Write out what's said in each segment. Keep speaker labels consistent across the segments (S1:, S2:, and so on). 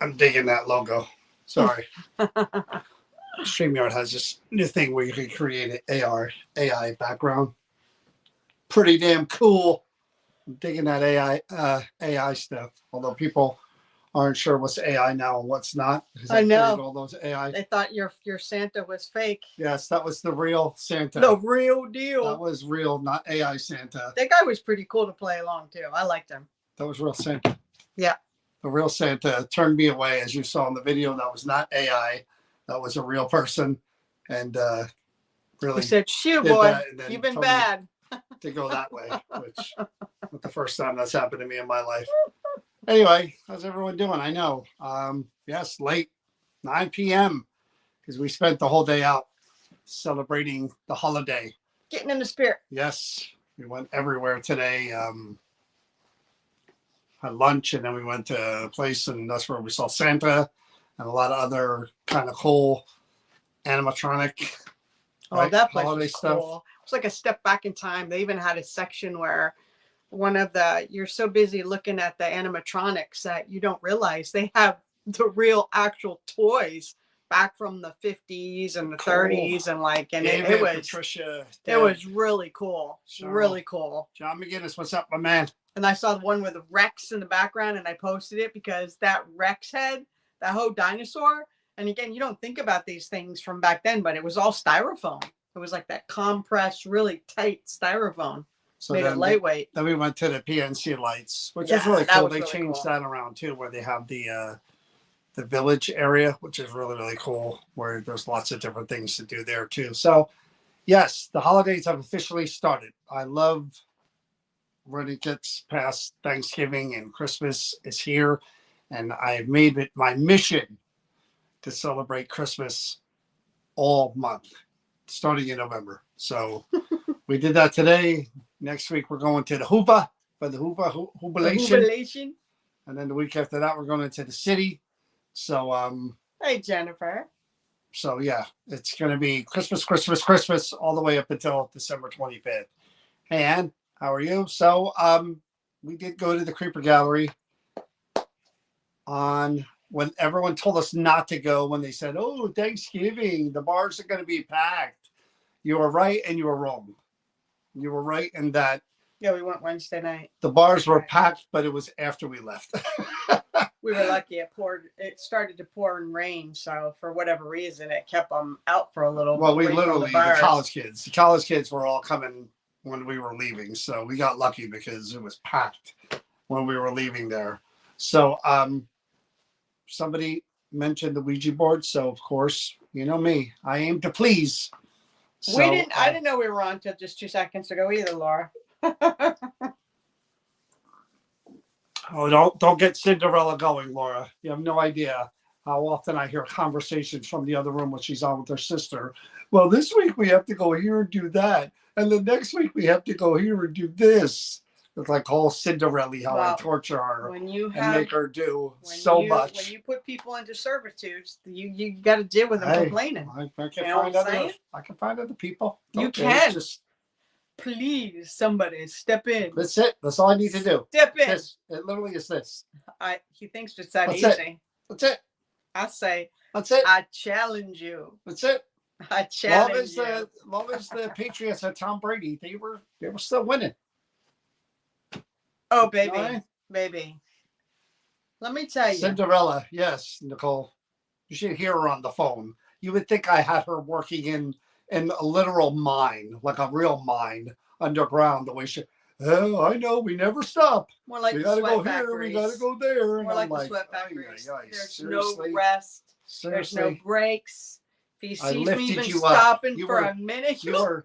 S1: I'm digging that logo. Sorry. StreamYard has this new thing where you can create an AI background. Pretty damn cool. I'm digging that AI stuff. Although people aren't sure what's AI now and what's not because
S2: I
S1: I created
S2: know.
S1: all those AI.
S2: They thought your Santa was fake.
S1: Yes, that was the real Santa.
S2: The real
S1: That
S2: deal.
S1: was real, not AI Santa.
S2: That guy was pretty cool to play along too. I liked him.
S1: That was real Santa.
S2: Yeah.
S1: The real Santa turned me away, as you saw in the video. That was not AI. That was a real person, and really
S2: He said, "Shoot,
S1: did
S2: boy,
S1: that, and then
S2: you've been
S1: told me
S2: bad."
S1: to go that way, which was the first time that's happened to me in my life. Anyway, how's everyone doing? I know. Yes, late 9 p.m. because we spent the whole day out celebrating the holiday.
S2: Getting in the spirit.
S1: Yes, we went everywhere today. Had lunch, and then we went to a place, and that's where we saw Santa and a lot of other kind of cool animatronic.
S2: Oh,
S1: right,
S2: that place
S1: holiday
S2: was
S1: stuff.
S2: cool. It was like a step back in time. They even had a section where you're so busy looking at the animatronics that you don't realize they have the real actual toys back from the 50s and the
S1: Cool.
S2: 30s and
S1: David,
S2: it was
S1: Patricia,
S2: it
S1: Deb,
S2: was really cool.
S1: Cheryl.
S2: Really cool.
S1: John McGinnis, what's up, my man?
S2: And I saw the one with the Rex in the background and I posted it because that Rex head, that whole dinosaur, and again, you don't think about these things from back then, but it was all styrofoam. It was like that compressed, really tight styrofoam.
S1: So
S2: made it lightweight.
S1: Then we went to the PNC lights, which is
S2: Yeah,
S1: really
S2: that
S1: cool.
S2: was
S1: They
S2: really
S1: changed
S2: cool.
S1: that around too, where they have the village area, which is really, really cool, where there's lots of different things to do there too. So yes, the holidays have officially started. I love when it gets past Thanksgiving and Christmas is here, and I've made it my mission to celebrate Christmas all month, starting in November. So we did that today. Next week we're going to the Hoover for the Jubilation. And then the week after that we're going into the city. So
S2: hey Jennifer.
S1: So yeah, it's gonna be Christmas, Christmas, Christmas all the way up until December 25th. Hey Ann, how are you? So we did go to the Creeper Gallery on when everyone told us not to go, when they said, "Oh, Thanksgiving, the bars are going to be packed." You were right and you were wrong. You were right in that.
S2: Yeah, we went Wednesday night.
S1: The bars were packed, but it was after we left.
S2: We were lucky. It started to pour and rain, so for whatever reason, it kept them out for a little.
S1: Well, we literally the college kids were all coming when we were leaving, so we got lucky because it was packed when we were leaving there. So somebody mentioned the Ouija board, so of course, you know me, I aim to please. So,
S2: I didn't know we were on until just 2 seconds ago either, Laura.
S1: Oh, don't get Cinderella going, Laura. You have no idea how often I hear conversations from the other room when she's on with her sister. Well, this week we have to go here and do that, and the next week we have to go here and do this. It's like whole Cinderella, how I torture her and make her do so much.
S2: When you put people into servitudes, you got to deal with them complaining.
S1: I can find other people.
S2: You can. Please, somebody step in.
S1: That's it. That's all I need to do.
S2: Step in.
S1: It literally is this.
S2: He thinks it's that easy.
S1: That's it.
S2: I say.
S1: That's it.
S2: I challenge you.
S1: That's it.
S2: I challenge you.
S1: Long as the Patriots had Tom Brady, they were still winning.
S2: Oh, baby. Baby. Let me tell you.
S1: Cinderella. Yes, Nicole. You should hear her on the phone. You would think I had her working in a literal mine, like a real mine underground, the way she, oh, I know, we never stop.
S2: More like
S1: we gotta go
S2: factories.
S1: Here, we gotta go there.
S2: More like the sweat factories. There's no rest. There's no breaks. If he sees me even stopping for a minute,
S1: you were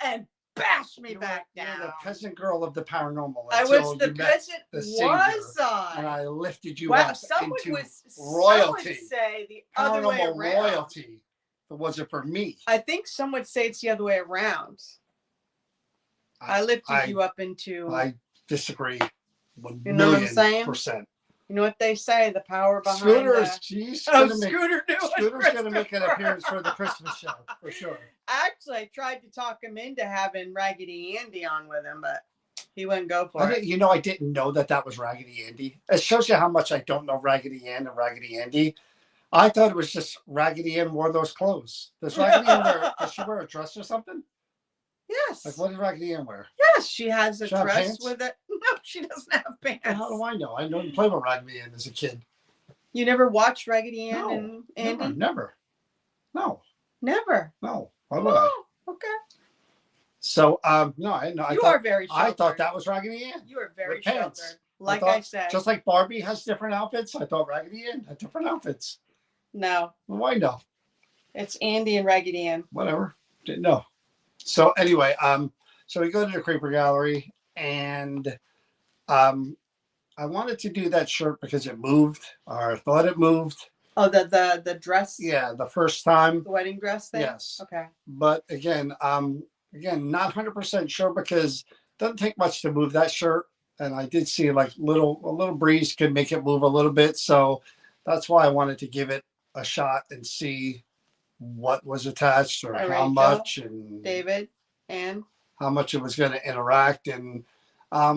S2: and bash me back down.
S1: You're the peasant girl of the paranormal.
S2: I was the peasant
S1: and I lifted you up into royalty.
S2: Some would say the other way around.
S1: Royalty. It wasn't for me.
S2: I think some would say it's the other way around. I lifted you up into.
S1: I disagree.
S2: You know what I'm saying?
S1: %.
S2: You know what they say? The power behind
S1: Scooter's
S2: going
S1: to make an appearance for the Christmas show for sure.
S2: Actually, I tried to talk him into having Raggedy Andy on with him, but He wouldn't go
S1: I
S2: for it.
S1: didn't, you know, I didn't know that that was Raggedy Andy. It shows you how much I don't know Raggedy Ann and Raggedy Andy. I thought it was just Raggedy Ann wore those clothes. Does Raggedy Ann wear? Does she wear a dress or something?
S2: Yes.
S1: Like what does Raggedy Ann wear?
S2: Yes, she has a
S1: She have
S2: dress
S1: pants?
S2: with it. No, she doesn't have pants.
S1: Well, how do I know? I didn't play with Raggedy Ann as a kid.
S2: You never watched Raggedy Ann
S1: No,
S2: and Andy?
S1: never. No,
S2: Never.
S1: no. Why would I?
S2: Oh, okay.
S1: So, no, I know.
S2: You are very sheltered.
S1: I thought that was Raggedy Ann.
S2: You are very
S1: With pants.
S2: sheltered. Like
S1: I
S2: I said.
S1: just like Barbie has different outfits, I thought Raggedy Ann had different outfits.
S2: No,
S1: Well, why no?
S2: it's Andy and Raggedy Ann.
S1: Whatever. Didn't know. So anyway, so we go to the Creeper Gallery, and I wanted to do that shirt because it moved, or I thought it moved.
S2: Oh, the dress?
S1: Yeah, the first time.
S2: The wedding dress thing?
S1: Yes.
S2: Okay.
S1: But again, not 100% sure because it doesn't take much to move that shirt. And I did see like a little breeze could make it move a little bit. So that's why I wanted to give it a shot and see what was attached or how
S2: Rachel,
S1: much and
S2: David and
S1: how much it was going to interact. And I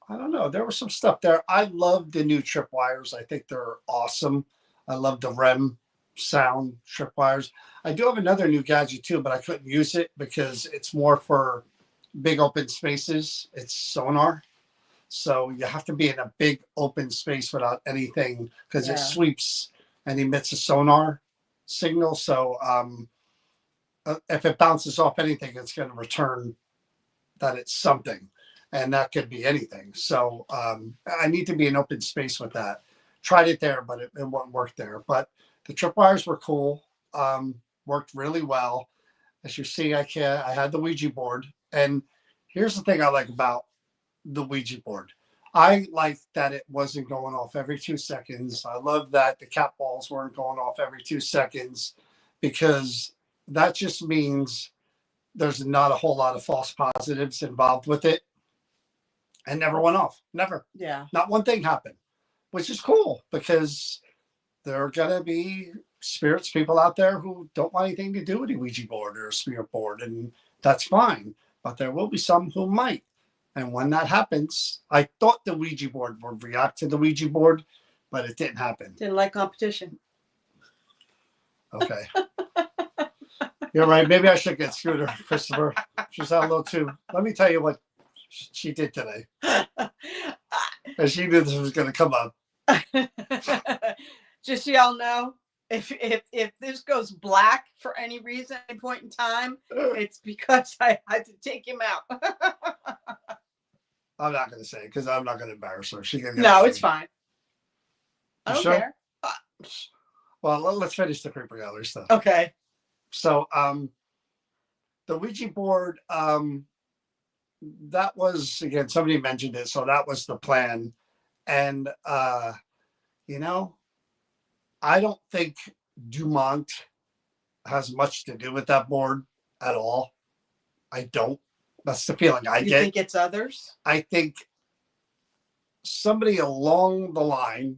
S1: don't know. There was some stuff there. I love the new tripwires. I think they're awesome. I love the REM sound tripwires. I do have another new gadget too, but I couldn't use it because it's more for big open spaces. It's sonar. So you have to be in a big open space without anything because it sweeps and emits a sonar signal. So if it bounces off anything, it's going to return that it's something. And that could be anything. So I need to be in open space with that. Tried it there, but it won't work there. But the tripwires were cool. Worked really well. As you see, I had the Ouija board. And here's the thing I like about the Ouija board. I like that it wasn't going off every 2 seconds. I love that the cat balls weren't going off every 2 seconds because that just means there's not a whole lot of false positives involved with it. And never went off. Never.
S2: yeah.
S1: Not one thing happened, which is cool because there are going to be spirits, people out there who don't want anything to do with a Ouija board or a spirit board, and that's fine. But there will be some who might. And when that happens, I thought the Ouija board would react to the Ouija board, but it didn't happen.
S2: Didn't like competition.
S1: Okay. You're right. Maybe I should get Scooter, Christopher. She's out a little too. Let me tell you what she did today. And she knew this was going to come up.
S2: Just so y'all know, if this goes black for any reason, any point in time, it's because I had to take him out.
S1: I'm not going to say it because I'm not going to embarrass her. She can.
S2: No, it's fine. I don't
S1: sure?
S2: care.
S1: Well, let's finish the Creeper Gallery stuff.
S2: Okay.
S1: So, the Ouija board, that was, again, somebody mentioned it. So that was the plan. And, you know, I don't think Dumont has much to do with that board at all. I don't. That's the feeling I get.
S2: You think it's others?
S1: I think somebody along the line,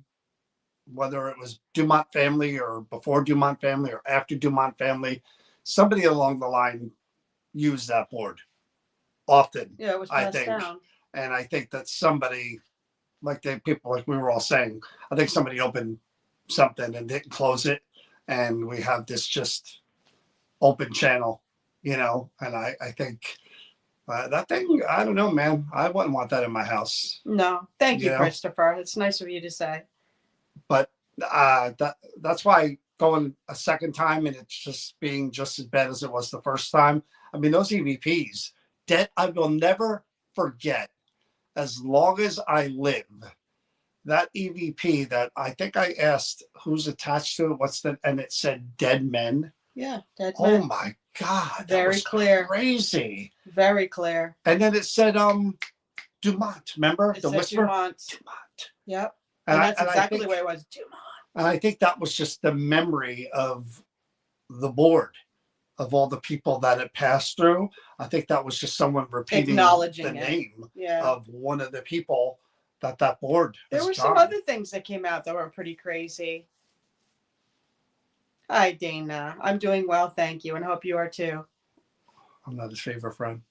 S1: whether it was Dumont family or before Dumont family or after Dumont family, somebody along the line used that board often.
S2: Yeah, it was
S1: I
S2: passed
S1: think.
S2: down.
S1: And I think that somebody, people like we were all saying, I think somebody opened something and didn't close it. And we have this just open channel, and I think that thing, I don't know, man. I wouldn't want that in my house.
S2: No. Thank you,
S1: You know?
S2: Christopher. It's nice of you to say.
S1: But that's why going a second time and it's just being just as bad as it was the first time. I mean, those EVPs, I will never forget as long as I live. That EVP that I think I asked who's attached to it, and it said dead men.
S2: Yeah, dead
S1: Oh
S2: men.
S1: my God.
S2: Very
S1: was
S2: clear.
S1: Crazy.
S2: Very clear.
S1: And then it said Dumont, remember?
S2: It
S1: the
S2: said
S1: whisper?
S2: Dumont.
S1: Dumont.
S2: Yep. And that's exactly the way it was. Dumont.
S1: And I think that was just the memory of the board, of all the people that it passed through. I think that was just someone repeating
S2: Acknowledging
S1: the
S2: it.
S1: name
S2: Yeah.
S1: of one of the people that board.
S2: There were some other things that came out that were pretty crazy. Hi, Dana. I'm doing well, thank you, and hope you are too.
S1: I'm not his favorite friend.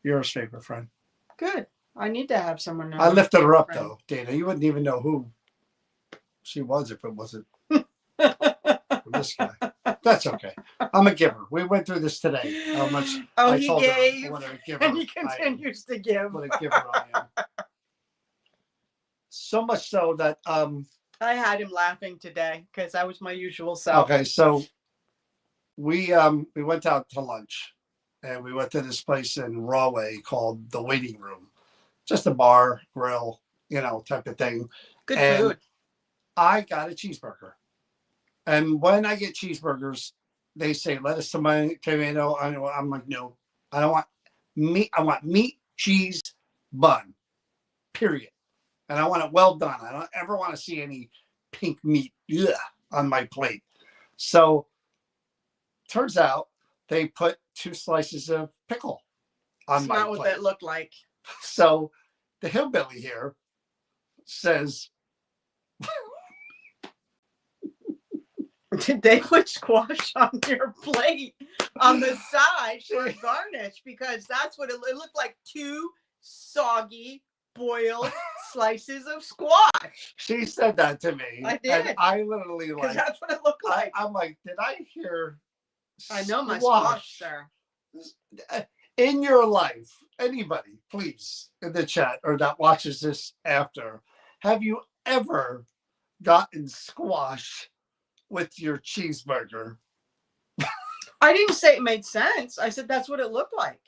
S1: You're his favorite friend.
S2: Good. I need to have someone know.
S1: I lifted her up,
S2: friend.
S1: though, Dana. You wouldn't even know who she was if it wasn't this guy. That's okay. I'm a giver. We went through this today. How much I
S2: he
S1: told
S2: gave,
S1: her what a giver
S2: and he continues to give.
S1: What a giver I am. So much so that
S2: I had him laughing today because I was my usual self.
S1: okay, so we went out to lunch, and we went to this place in Rahway called the Waiting Room, just a bar, grill, type of thing.
S2: Good
S1: and
S2: food.
S1: I got a cheeseburger, and when I get cheeseburgers, they say lettuce, tomato. I'm like, no, I don't want meat. I want meat, cheese, bun, period. And I want it well done. I don't ever want to see any pink meat on my plate. So turns out they put 2 slices of pickle on
S2: That's
S1: my
S2: not
S1: plate.
S2: what that looked like.
S1: So the hillbilly here says,
S2: did they put squash on your plate on the side for garnish? Because that's what it looked like. 2 soggy boiled slices of squash.
S1: She said that to me.
S2: I did.
S1: And I literally
S2: because that's what it looked like.
S1: I'm like, did I hear
S2: I know my squash, sir.
S1: In your life, anybody, please, in the chat or that watches this after, have you ever gotten squash with your cheeseburger?
S2: I didn't say it made sense. I said that's what it looked like.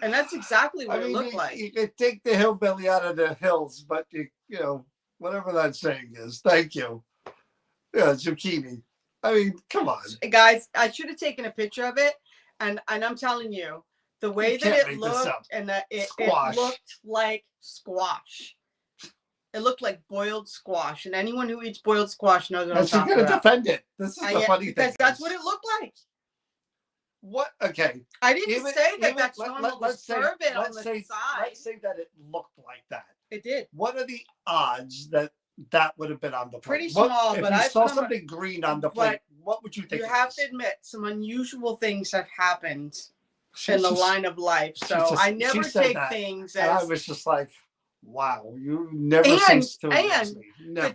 S2: And that's exactly what it looked like.
S1: You could take the hillbilly out of the hills, but whatever that saying is. Thank you. Yeah, zucchini. I mean, come on.
S2: Guys, I should have taken a picture of it. And I'm telling you, the way that it looked and that it looked like squash. It looked like boiled squash. And anyone who eats boiled squash knows what I'm talking about.
S1: She's going to defend it. This is the funny thing.
S2: Because that's what it looked like.
S1: What? Okay.
S2: I didn't say that that's normal to serve it on the side.
S1: Let's say that it looked like that.
S2: It did.
S1: What are the odds that would have been on the plate?
S2: Pretty small,
S1: but
S2: if
S1: you saw something green on the plate, what would you think?
S2: You have to admit, some unusual things have happened in the line of life. So I never take things as...
S1: And I was just like, wow, you never cease to amaze me. Never.
S2: The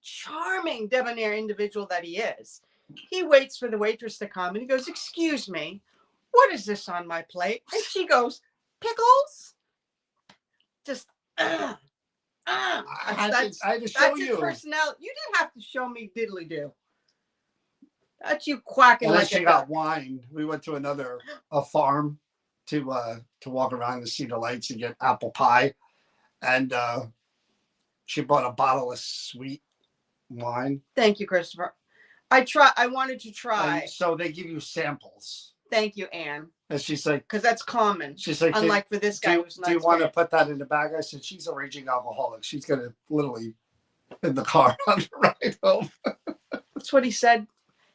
S2: charming debonair individual that he is. He waits for the waitress to come and he goes, excuse me, what is this on my plate? And she goes, pickles? Just,
S1: I had to show you.
S2: His personality. You didn't have to show me diddly do. That's you quacking like
S1: she got wine. We went to a farm to walk around to see the lights and get apple pie. And she bought a bottle of sweet wine.
S2: Thank you, Christopher. I wanted to try.
S1: And so they give you samples.
S2: Thank you, Anne.
S1: And she's like,
S2: because that's common.
S1: She's like,
S2: unlike for this guy who's not.
S1: Do you want to put that in the bag? I said, she's a raging alcoholic. She's gonna literally in the car on the ride home.
S2: That's what he said.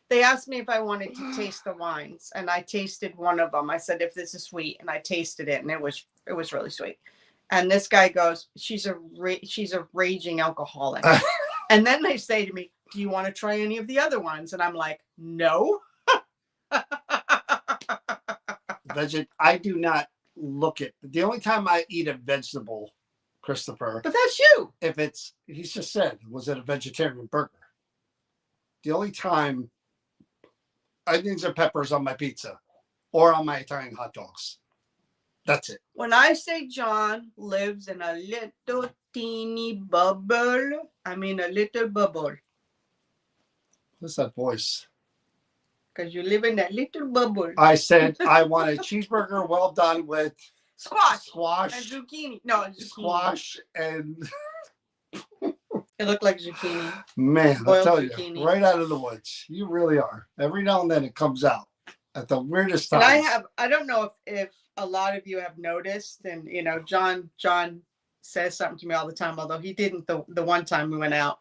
S2: They asked me if I wanted to taste the wines, and I tasted one of them. I said, if this is sweet, and I tasted it, and it was really sweet. And this guy goes, she's a raging alcoholic. And then they say to me, do you want to try any of the other ones? And I'm like, no.
S1: I do not look at the only time I eat a vegetable, Christopher.
S2: But that's you.
S1: If he's just said, was it a vegetarian burger? The only time onions and peppers on my pizza or on my Italian hot dogs. That's it.
S2: When I say John lives in a little teeny bubble, I mean a little bubble.
S1: What's that voice?
S2: Because you live in that little bubble.
S1: I said I want a cheeseburger well done with
S2: squash and zucchini. No, zucchini.
S1: Squash and
S2: it looked like zucchini.
S1: Man, I'll tell
S2: zucchini.
S1: You, right out of the woods. You really are. Every now and then it comes out at the weirdest times.
S2: And I don't know if a lot of you have noticed, and John says something to me all the time, although he didn't the one time we went out.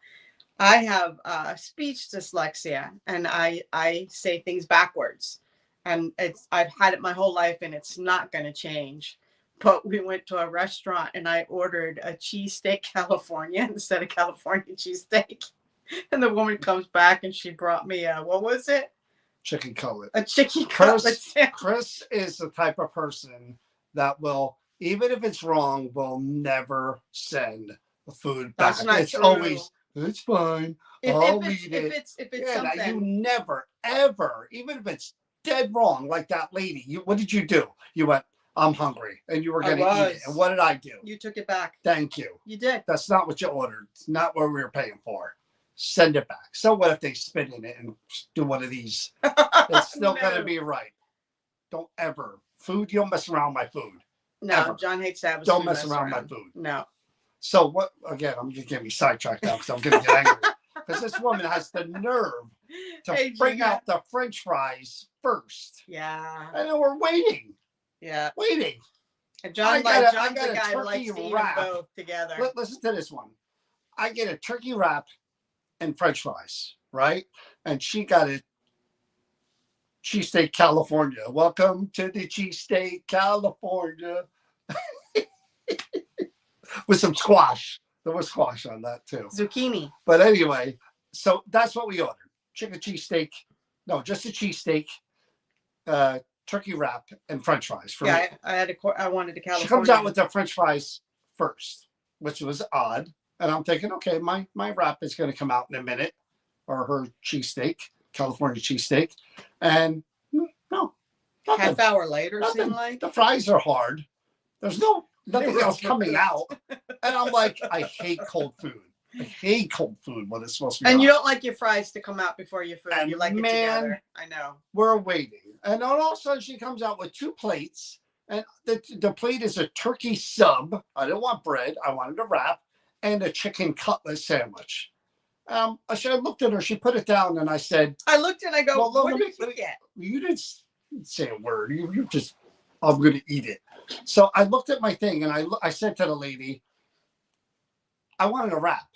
S2: I have speech dyslexia, and I say things backwards, and I've had it my whole life, and it's not going to change. But we went to a restaurant, and I ordered a cheesesteak California instead of California cheesesteak, and the woman comes back and she brought me what was it?
S1: Chicken cutlet.
S2: A chicken cutlet.
S1: Chris is the type of person that will, even if it's wrong, will never send the food back.
S2: That's not
S1: It's
S2: true.
S1: always, it's fine. I'll eat it.
S2: If it's
S1: Yeah, now you
S2: something.
S1: never, ever, even if it's dead wrong, like that lady, what did you do? You went, I'm hungry, and you were going to eat it. And what did I do?
S2: You took it back.
S1: Thank you.
S2: You did.
S1: That's not what you ordered. It's not what we were paying for. Send it back. So what if they spit in it and do one of these? It's still going to be right. Don't ever. Food, you don't mess around with my food.
S2: No,
S1: ever.
S2: John hates to have
S1: Don't mess around with my food.
S2: No.
S1: So what, again, I'm just getting me sidetracked now because I'm going to get angry. Because this woman has the nerve to bring out the French fries first.
S2: Yeah.
S1: And then we're waiting.
S2: Yeah.
S1: Waiting.
S2: And John's
S1: I
S2: the guy who likes to eat them both together.
S1: Listen to this one. I get a turkey wrap and French fries, right? And she got a cheesesteak California. Welcome to the cheesesteak California. With some squash. There was squash on that too.
S2: Zucchini.
S1: But anyway, so that's what we ordered. Chicken cheesesteak. No, just a cheesesteak, turkey wrap, and French fries for me.
S2: I wanted a California.
S1: She comes out with the French fries first, which was odd. And I'm thinking, okay, my wrap is going to come out in a minute, or her cheesesteak, California cheesesteak. And no. Nothing.
S2: Half hour later,
S1: Nothing.
S2: seemed like.
S1: The fries are hard. There's nothing else coming out. And I'm like, I hate cold food. I hate cold food when it's supposed to be
S2: And
S1: hot.
S2: you don't like your fries to come out before your food. You like it together. I know.
S1: We're waiting. And then all of a sudden she comes out with 2 plates. And the plate is a turkey sub. I didn't want bread. I wanted a wrap. And a chicken cutlet sandwich. I looked at her. She put it down. And I said.
S2: I looked and I go,
S1: well,
S2: what did you get?
S1: You didn't say a word. You just, I'm going to eat it. So I looked at my thing. And I said to the lady, I wanted a wrap.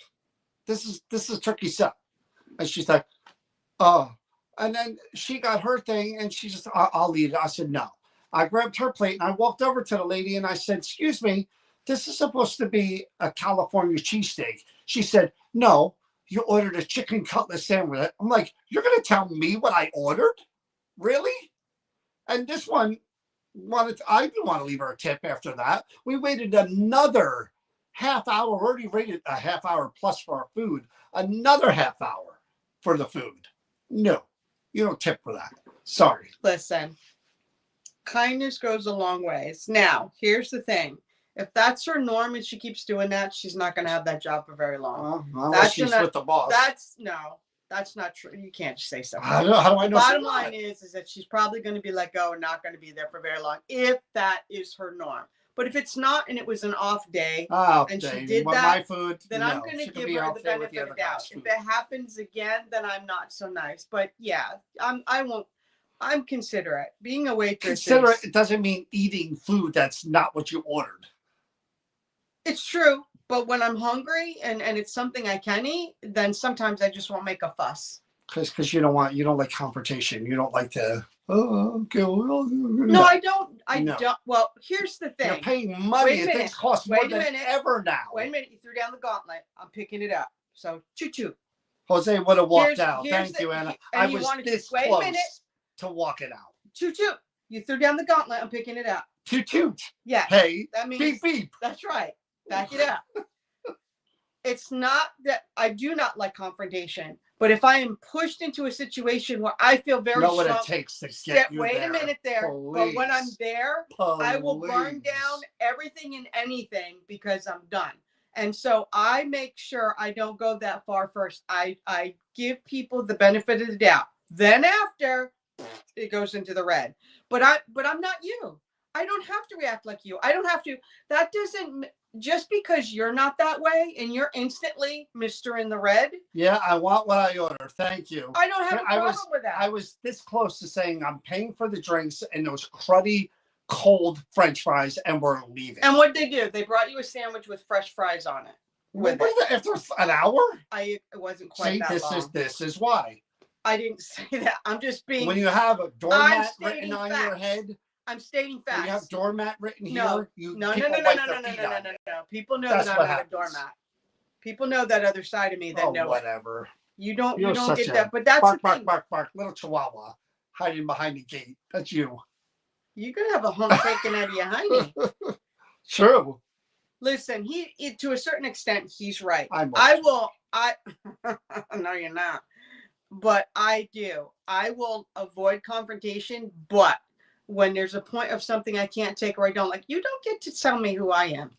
S1: This is turkey sub. And she's like, oh. And then she got her thing and she just, I'll eat it. I said, no. I grabbed her plate and I walked over to the lady and I said, excuse me, this is supposed to be a California cheesesteak. She said, no, you ordered a chicken cutlet sandwich. I'm like, you're going to tell me what I ordered? Really? And this one I didn't want to leave her a tip after that. We waited another half hour. We already waited a half hour plus for our food. Another half hour for the food. No, you don't tip for that. Sorry.
S2: Listen, kindness goes a long ways. Now, here's the thing. If that's her norm and she keeps doing that, she's not going to have that job for very long.
S1: Unless she's with the boss.
S2: That's not true. You can't just say something.
S1: How do I know?
S2: Bottom line is that she's probably going to be let go and not going to be there for very long if that is her norm. But if it's not and it was an off day she did that,
S1: my food,
S2: then I'm going to give her the benefit of the doubt. If it happens again, then I'm not so nice. But yeah, I won't. I'm considerate. Being a waitress.
S1: Considerate, it doesn't mean eating food that's not what you ordered.
S2: It's true. But when I'm hungry and it's something I can eat, then sometimes I just won't make a fuss.
S1: Because you don't like confrontation. You don't like to, okay.
S2: No, I don't. Don't. Well, here's the thing.
S1: You're paying money and things cost more than ever now.
S2: Wait a minute. You threw down the gauntlet. I'm picking it up. So, choo-choo.
S1: Jose would have walked out. Thank you, Anna. I was this close to walking out.
S2: Choo-choo. You threw down the gauntlet. I'm picking it up.
S1: Toot-toot.
S2: Yeah.
S1: Hey,
S2: that means,
S1: beep, beep.
S2: That's right. Back it up. It's not that I do not like confrontation, but if I am pushed into a situation where I feel very strong,
S1: what it takes to get you
S2: wait
S1: there.
S2: a minute there.
S1: Please.
S2: But when I'm there, I will burn
S1: Please.
S2: down everything and anything because I'm done. And so I make sure I don't go that far first. I give people the benefit of the doubt. Then after, it goes into the red. But I'm not you. I don't have to react like you. I don't have to. That doesn't, just because you're not that way and you're instantly Mr. in the red.
S1: Yeah, I want what I order. Thank you.
S2: I don't have a problem with that.
S1: I was this close to saying I'm paying for the drinks and those cruddy, cold French fries, and we're leaving.
S2: And what they do? They brought you a sandwich with fresh fries on it.
S1: After an hour?
S2: It wasn't quite that long.
S1: This is why.
S2: I didn't say that. I'm just being.
S1: When you have a doormat written on your head.
S2: I'm stating facts.
S1: When you have doormat written here.
S2: No. People know that I'm not a doormat. People know that other side of me that know
S1: whatever.
S2: You don't get that. But that's
S1: bark, bark, bark, bark. Little chihuahua hiding behind the gate. That's you.
S2: You're gonna have a hunk taken out of your hiney.
S1: True.
S2: Listen, to a certain extent, he's right.
S1: I'm
S2: No, you're not. But I do. I will avoid confrontation, but when there's a point of something I can't take or I don't like, you don't get to tell me who I am.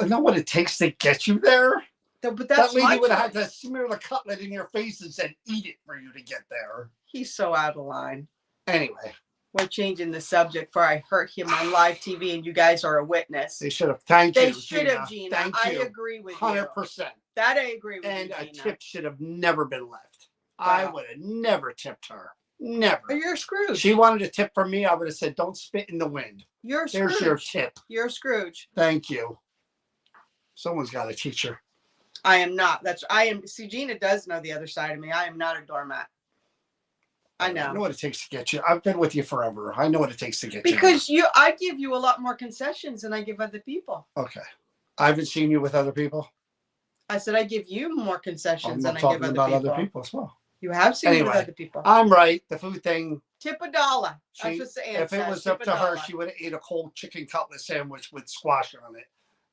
S1: I know what it takes to get you there.
S2: But that's
S1: that lady
S2: my
S1: would have
S2: choice.
S1: had to smear the cutlet in your face and said, "Eat it" for you to get there.
S2: He's so out of line.
S1: Anyway.
S2: We're changing the subject for I hurt him on live TV and you guys are a witness.
S1: They should have. Thank you.
S2: They should have, Gina.
S1: Thank you.
S2: I agree with
S1: 100%.
S2: you. That I agree with
S1: and
S2: you,
S1: a
S2: Gina.
S1: tip should have never been left.
S2: Wow.
S1: I would have never tipped her. Never.
S2: Oh, you're Scrooge.
S1: She wanted a tip from me. I would have said, "Don't spit in the wind."
S2: You're Scrooge.
S1: There's your tip.
S2: You're Scrooge.
S1: Thank you. Someone's got to teach her.
S2: I am not. I am. See, Gina does know the other side of me. I am not a doormat. I know.
S1: I know what it takes to get you. I've been with you forever. I know what it takes to get
S2: because I give you a lot more concessions than I give other people.
S1: Okay. I haven't seen you with other people.
S2: I said I give you more concessions than I give
S1: talking about other people as well.
S2: You have seen me with other people.
S1: I'm right. The food thing.
S2: Tip $1.
S1: If it was up to her, she would have ate a cold chicken cutlet sandwich with squash on it,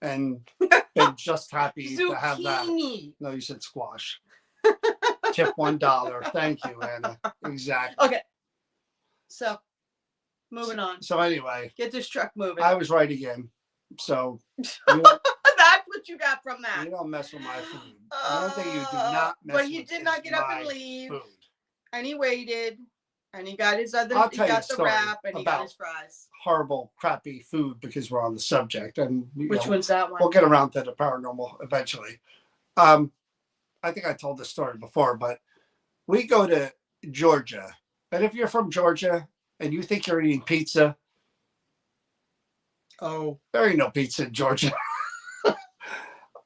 S1: and been just happy to have that. No, you said squash. Tip $1. Thank you, Anna. Exactly.
S2: Okay. So, moving on.
S1: So anyway,
S2: get this truck moving.
S1: I was right again. So
S2: that's what you got from that.
S1: You don't mess with my food. One thing you do not mess with.
S2: But he did not get up and leave.
S1: Food.
S2: And he waited. And he got his other.
S1: I'll
S2: he
S1: tell
S2: got
S1: you
S2: the wrap and he got his fries.
S1: Horrible, crappy food because we're on the subject. And
S2: which one's that one?
S1: We'll get around to the paranormal eventually. I think I told this story before, but we go to Georgia. And if you're from Georgia and you think you're eating pizza, there ain't no pizza in Georgia.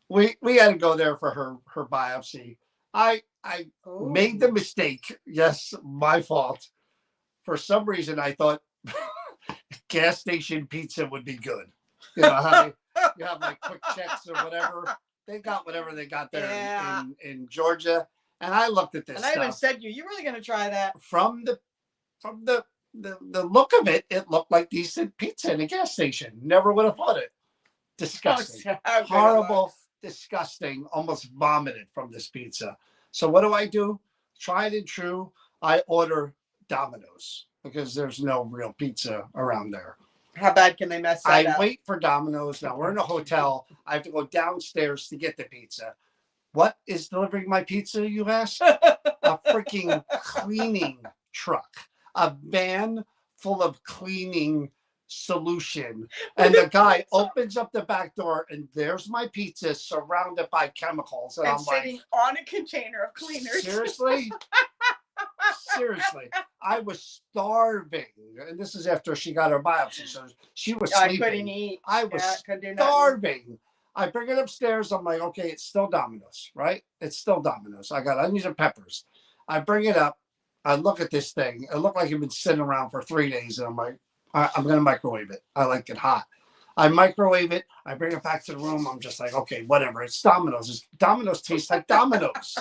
S1: we had to go there for her biopsy. I made the mistake. Yes, my fault. For some reason, I thought gas station pizza would be good. You know how you have like quick checks or whatever. They got whatever they got there in Georgia. And I looked at this
S2: and I even said, "You really going to try that?"
S1: From the look of it, it looked like decent pizza in a gas station. Never would have thought it. Disgusting. Horrible, disgusting. Almost vomited from this pizza. So what do? Tried and true. I order Domino's because there's no real pizza around there.
S2: How bad can they mess that up?
S1: I wait for Domino's. Now we're in a hotel. I have to go downstairs to get the pizza. What is delivering my pizza, you ask? A freaking cleaning truck. A van full of cleaning solution. And the guy opens up the back door and there's my pizza surrounded by chemicals. And I'm
S2: sitting on a container of cleaners.
S1: Seriously? Seriously. I was starving. And this is after she got her biopsy. So she was sleeping.
S2: I couldn't eat.
S1: I was starving. I bring it upstairs. I'm like, okay, it's still Domino's, right? It's still Domino's. I got onions and peppers. I bring it up. I look at this thing. It looked like it had been sitting around for 3 days. And I'm like, I'm going to microwave it. I like it hot. I microwave it. I bring it back to the room. I'm just like, okay, whatever. It's Domino's. Domino's tastes like Domino's.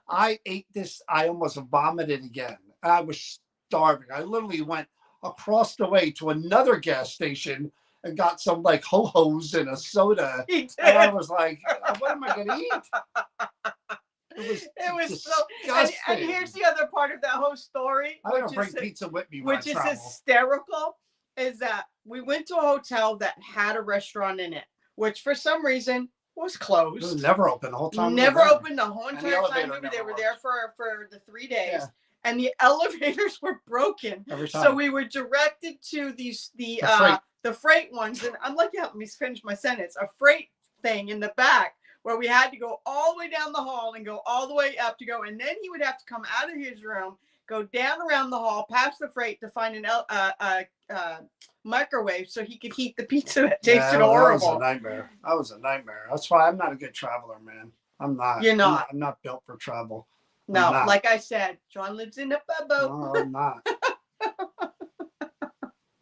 S1: I ate this. I almost vomited again. I was starving. I literally went across the way to another gas station and got some like ho-hos and a soda. And I was like, what am I going to eat? It was
S2: so
S1: disgusting.
S2: And here's the other part of that whole story.
S1: I don't bring pizza with me when
S2: which is hysterical, is that we went to a hotel that had a restaurant in it, which for some reason was closed.
S1: It was never open the whole time.
S2: Never opened the whole entire time they were there for the 3 days. Yeah. And the elevators were broken.
S1: Every time.
S2: So we were directed to the freight ones. And I'm lucky, let me finish my sentence. A freight thing in the back where we had to go all the way down the hall and go all the way up to go. And then he would have to come out of his room, go down around the hall, past the freight to find an microwave so he could heat the pizza that tasted horrible.
S1: That was a nightmare. That was a nightmare. That's why I'm not a good traveler, man. I'm not.
S2: You're not.
S1: I'm not built for travel.
S2: No, like I said, John lives in a boat.
S1: No, I'm not.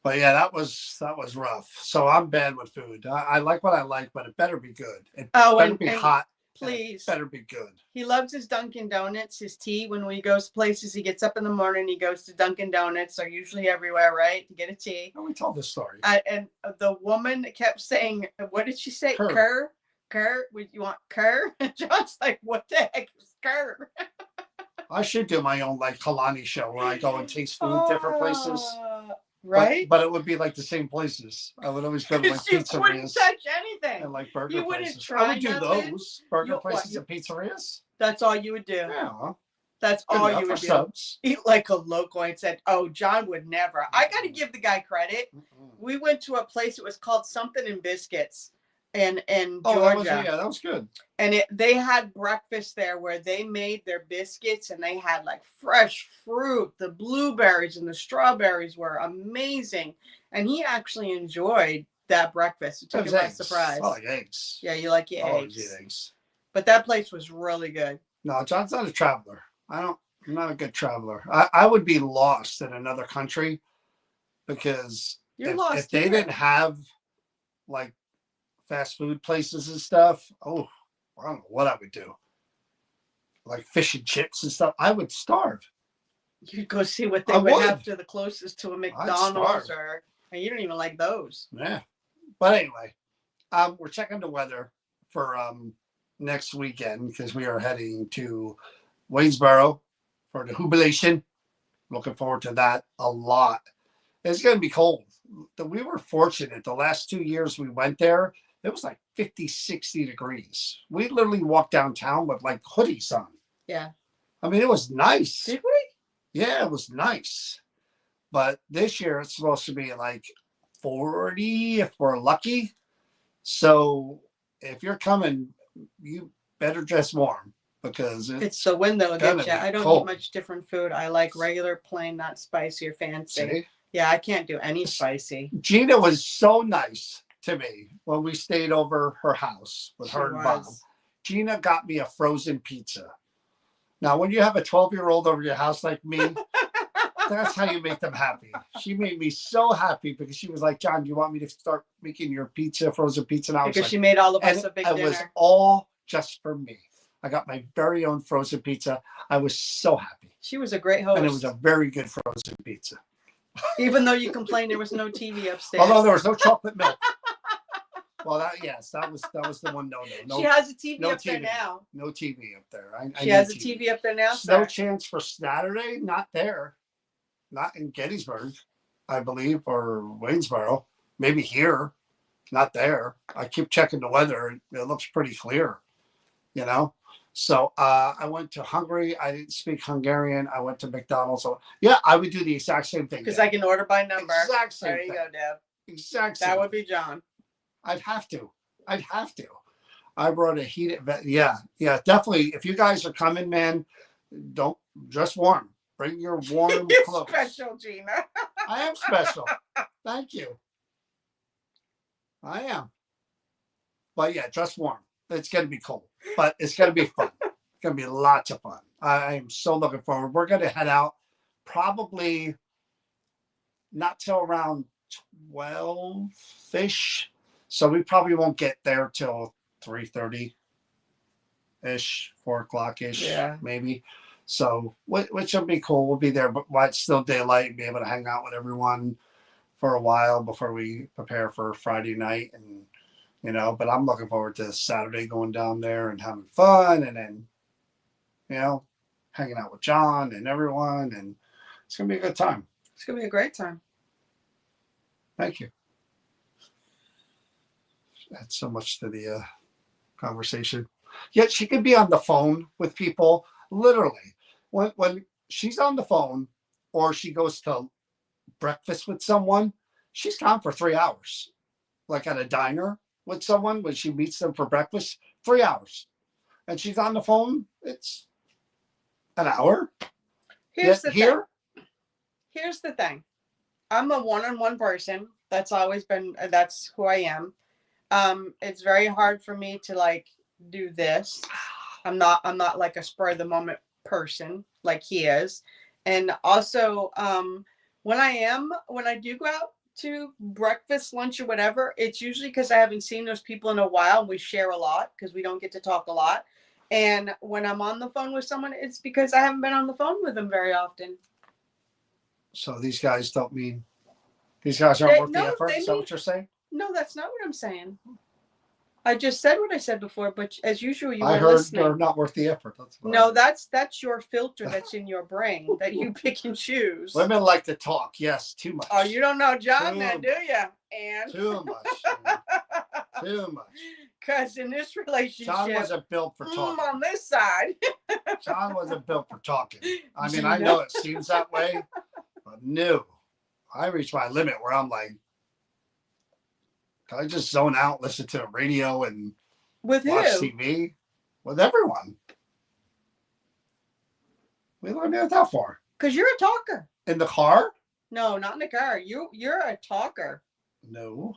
S1: But yeah, that was rough. So I'm bad with food. I like what I like, but it better be good. It better be hot
S2: Please.
S1: Better be good.
S2: He loves his Dunkin' Donuts, his tea. When he goes places, he gets up in the morning, he goes to Dunkin' Donuts. They're usually everywhere, right? To get a tea.
S1: Oh, we told this story.
S2: And the woman kept saying, what did she say?
S1: Cur.
S2: Cur? Cur? Would you want cur? And John's like, what the heck is cur?
S1: I should do my own like Kalani show where I go and taste food different places.
S2: Right?
S1: But it would be like the same places. I would always go to like
S2: Because you couldn't
S1: pizzerias
S2: touch anything.
S1: and like burger
S2: You wouldn't
S1: places.
S2: try
S1: I would do
S2: nothing.
S1: those burger
S2: What,
S1: places
S2: you-
S1: and pizzerias.
S2: That's all you would do.
S1: Yeah,
S2: That's
S1: good
S2: all
S1: enough
S2: you
S1: for
S2: would do.
S1: subs.
S2: Eat like a local. And said, oh, John would never. I got to give the guy credit. We went to a place. It was called Something in Biscuits in Georgia.
S1: That was good.
S2: And they had breakfast there where they made their biscuits and they had like fresh fruit. The blueberries and the strawberries were amazing. And he actually enjoyed that breakfast. It took him by surprise.
S1: I like eggs.
S2: Yeah, you like your
S1: Always
S2: eggs.
S1: eat eggs.
S2: But that place was really good.
S1: No, John's not a traveler. I'm not a good traveler. I would be lost in another country because if they didn't have like fast food places and stuff, I don't know what I would do. Like fish and chips and stuff, I would starve.
S2: You'd go see what they would have to the closest to a McDonald's and you don't even like those.
S1: Yeah. But anyway, we're checking the weather for next weekend because we are heading to Waynesboro for the jubilation. Looking forward to that a lot. It's going to be cold. We were fortunate. The last 2 years we went there, it was like 50, 60 degrees. We literally walked downtown with like hoodies on.
S2: Yeah.
S1: I mean, it was nice.
S2: Did we?
S1: Yeah, it was nice. But this year it's supposed to be like 40 if we're lucky. So if you're coming, you better dress warm because
S2: it's the wind that'll get you. I don't
S1: cold.
S2: eat much different food. I like regular, plain, not spicy or fancy.
S1: See?
S2: Yeah, I can't do any spicy.
S1: Gina was so nice to me when we stayed over her house with her and Bob. Gina got me a frozen pizza. Now, when you have a 12-year-old over your house like me, that's how you make them happy. She made me so happy because she was like, John, do you want me to start making your pizza, frozen pizza? And
S2: because she made all of us a big dinner.
S1: It was all just for me. I got my very own frozen pizza. I was so happy.
S2: She was a great host.
S1: And it was a very good frozen pizza.
S2: Even though you complained there was no TV upstairs.
S1: Although there was no chocolate milk. Well, that was the one no.
S2: She has a TV up there now.
S1: No TV up there.
S2: She has a TV up there now.
S1: No chance for Saturday. Not there. Not in Gettysburg, I believe, or Waynesboro. Maybe here. Not there. I keep checking the weather. It looks pretty clear. You know. So I went to Hungary. I didn't speak Hungarian. I went to McDonald's. So yeah, I would do the exact same thing.
S2: Because I can order by number.
S1: Exact same
S2: thing. There you go, Deb.
S1: Exact same.
S2: That would be John.
S1: I'd have to. I brought a heated. Yeah, definitely. If you guys are coming, man, don't dress warm. Bring your warm
S2: You're
S1: clothes.
S2: Special, Gina.
S1: I am special. Thank you. I am. But yeah, dress warm. It's going to be cold, but it's going to be fun. It's going to be lots of fun. I am so looking forward. We're going to head out probably not till around 12-ish. So we probably won't get there till 3:30-ish, 4 o'clock-ish, maybe. So, which will be cool. We'll be there, but while it's still daylight, and be able to hang out with everyone for a while before we prepare for Friday night. And, you know, but I'm looking forward to Saturday going down there and having fun and then, you know, hanging out with John and everyone. And it's going to be a good time.
S2: It's going to be a great time.
S1: Thank you. Add so much to the conversation. Yet she could be on the phone with people literally when she's on the phone or she goes to breakfast with someone, she's gone for 3 hours. Like at a diner with someone when she meets them for breakfast, 3 hours. And she's on the phone, it's an hour.
S2: Here's the thing. I'm a one-on-one person. That's always been, that's who I am. It's very hard for me to like do this. I'm not like a spur of the moment person like he is. And also, when I do go out to breakfast, lunch, or whatever, it's usually because I haven't seen those people in a while. We share a lot because we don't get to talk a lot. And when I'm on the phone with someone, it's because I haven't been on the phone with them very often.
S1: So these guys don't mean these guys aren't worth the effort. Is that what you're saying?
S2: No, that's not what I'm saying. I just said what I said before, but as usual, you
S1: I
S2: were
S1: heard
S2: listening.
S1: they're not worth the effort.
S2: No, that's your filter that's in your brain that you pick and choose.
S1: Women like to talk. Yes, too much.
S2: Oh, you don't know John then, do you? And
S1: too much. Too much.
S2: Because in this relationship,
S1: John wasn't built for talking.
S2: On this side.
S1: John wasn't built for talking. I mean, I know it seems that way, but no. I reach my limit where I'm like, can I just zone out, listen to the radio, and
S2: with
S1: watch
S2: who?
S1: TV? With everyone. We learned that for.
S2: Because you're a talker.
S1: In the car?
S2: No, not in the car. You're a talker.
S1: No.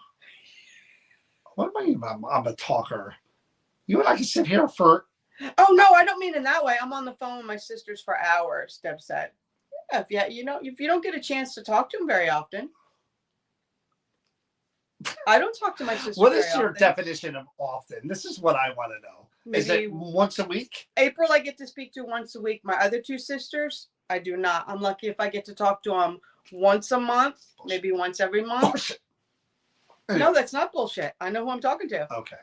S1: What do I mean I'm a talker? You and I can sit here for...
S2: Oh, no, I don't mean in that way. I'm on the phone with my sisters for hours, Deb said. Yeah, if you don't get a chance to talk to them very often. I don't talk to my sisters
S1: What is your
S2: often.
S1: definition of often? This is what I want to know.
S2: Maybe
S1: is it once a week?
S2: April, I get to speak to once a week. My other two sisters, I do not. I'm lucky if I get to talk to them once a month, maybe once every month.
S1: Bullshit.
S2: No, that's not bullshit. I know who I'm talking to.
S1: Okay.